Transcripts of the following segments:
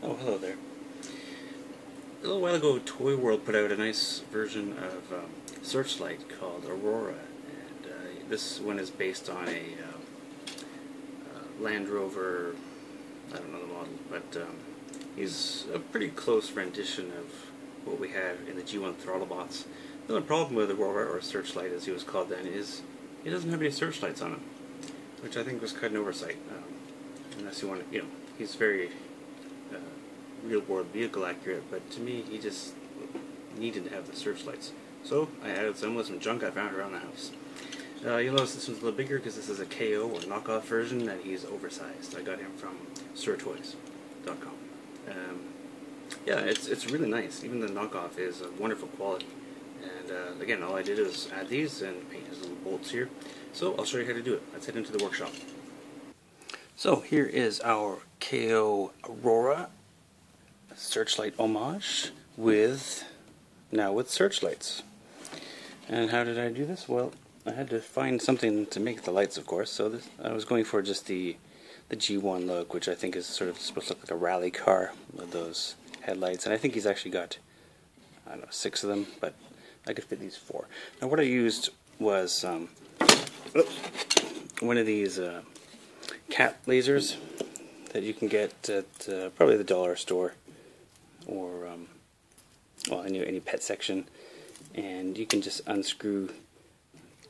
Oh, hello there. A little while ago, Toyworld put out a nice version of Searchlight called Aurora, and this one is based on a Land Rover. I don't know the model, but he's a pretty close rendition of what we had in the G1 Throttlebots. The only problem with Aurora, or Searchlight as he was called then, is he doesn't have any searchlights on him, which I think was quite an oversight. Unless you want to, he's very real-world vehicle accurate, but to me he just needed to have the searchlights. So I added some with some junk I found around the house. You'll notice this one's a little bigger because this is a KO or knockoff version, and he's oversized. I got him from searchlights.com. Yeah, it's really nice. Even the knockoff is a wonderful quality. And again, all I did is add these and paint his little bolts here. So I'll show you how to do it. Let's head into the workshop. So here is our KO Aurora Searchlight homage now with searchlights. And how did I do this? Well, I had to find something to make the lights, of course. So I was going for just the G1 look, which I think is sort of supposed to look like a rally car with those headlights. And I think he's actually got, I don't know, 6 of them, but I could fit these 4. Now what I used was one of these cat lasers that you can get at probably the dollar store, or well, any pet section, and you can just unscrew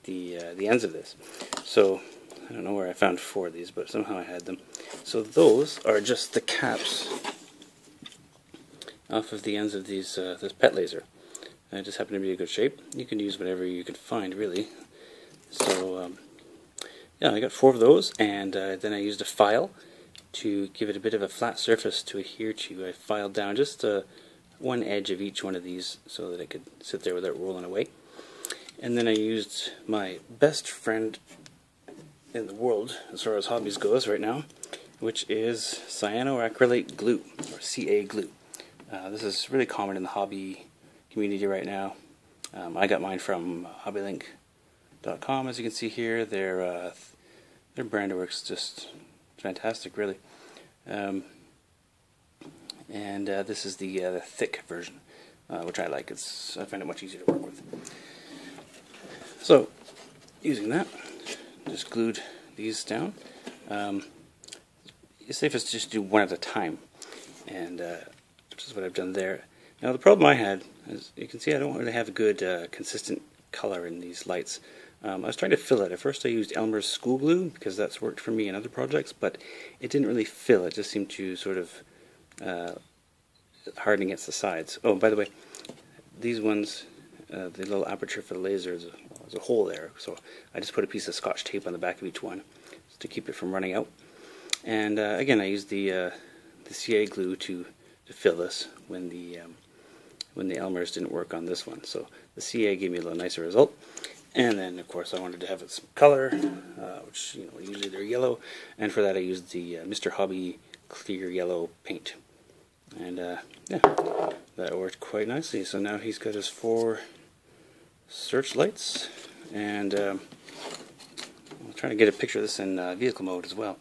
the ends of this. So I don't know where I found 4 of these, but somehow I had them. So those are just the caps off of the ends of these this pet laser. And it just happened to be a good shape. You can use whatever you can find, really. So yeah, I got 4 of those, and then I used a file to give it a bit of a flat surface to adhere to. I filed down just one edge of each one of these so that it could sit there without rolling away. And then I used my best friend in the world as far as hobbies goes right now, which is cyanoacrylate glue, or CA glue. This is really common in the hobby community right now. I got mine from hobbylink.com, as you can see here. Their brand works just fantastic, really. And this is the thick version, which I like. I find it much easier to work with. So, using that, just glued these down. It's safest to just do one at a time, and which is what I've done there. Now the problem I had, as you can see, I don't really have a good consistent color in these lights. I was trying to fill it. At first I used Elmer's school glue because that's worked for me in other projects, but it didn't really fill. It just seemed to sort of harden against the sides. Oh, by the way, these ones, the little aperture for the laser is a hole there, so I just put a piece of Scotch tape on the back of each one just to keep it from running out. And again, I used the CA glue to fill this when the Elmer's didn't work on this one. So the CA gave me a little nicer result. And then, of course, I wanted to have it some color, which, usually they're yellow. And for that, I used the Mr. Hobby clear yellow paint. And, yeah, that worked quite nicely. So now he's got his 4 searchlights. And I'm trying to get a picture of this in vehicle mode as well.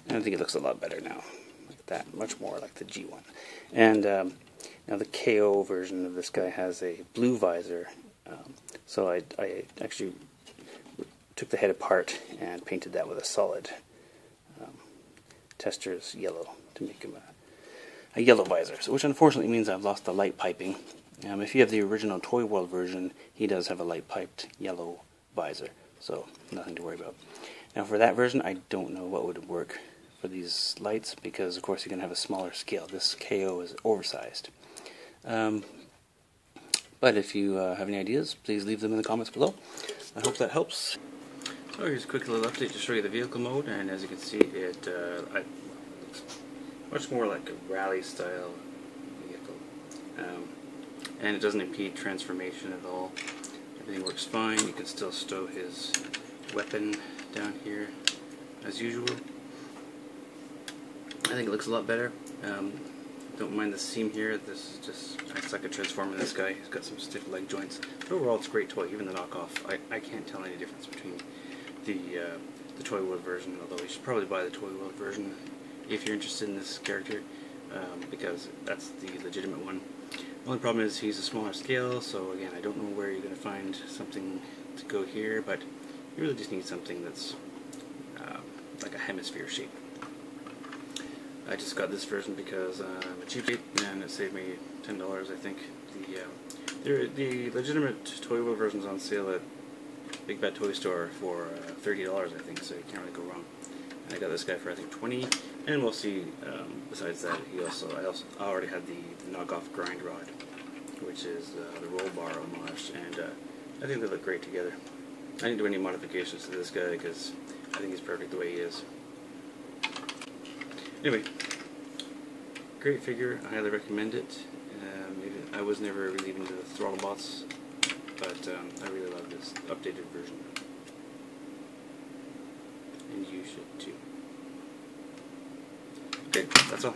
And I think it looks a lot better now. Like that, much more like the G1. And now the KO version of this guy has a blue visor. So I actually took the head apart and painted that with a solid Tester's yellow to make him a yellow visor, so which unfortunately means I've lost the light piping. If you have the original Toyworld version, he does have a light piped yellow visor, so nothing to worry about. Now for that version, I don't know what would work for these lights, because of course you're going to have a smaller scale. This KO is oversized. But if you have any ideas, please leave them in the comments below. I hope that helps. So here's a quick little update to show you the vehicle mode, and as you can see, it looks much more like a rally style vehicle. And it doesn't impede transformation at all. Everything works fine. You can still stow his weapon down here as usual. I think it looks a lot better. Don't mind the seam here. This is just acts like a transformer in this guy. He's got some stiff leg joints. But overall, it's a great toy. Even the knockoff, I can't tell any difference between the Toyworld version. Although you should probably buy the Toyworld version if you're interested in this character. because that's the legitimate one. The only problem is he's a smaller scale, so again, I don't know where you're going to find something to go here, but you really just need something that's like a hemisphere shape. I just got this version because I'm a cheapskate and it saved me $10, I think. The legitimate Toyworld version's on sale at Big Bad Toy Store for $30, I think, so you can't really go wrong. And I got this guy for I think $20, and we'll see. Besides that, I already had the knockoff grind rod, which is the roll bar homage, and I think they look great together. I didn't do any modifications to this guy because I think he's perfect the way he is. Anyway, great figure. I highly recommend it. I was never really into the Throttlebots, but I really love this updated version. And you should too. Okay, that's all.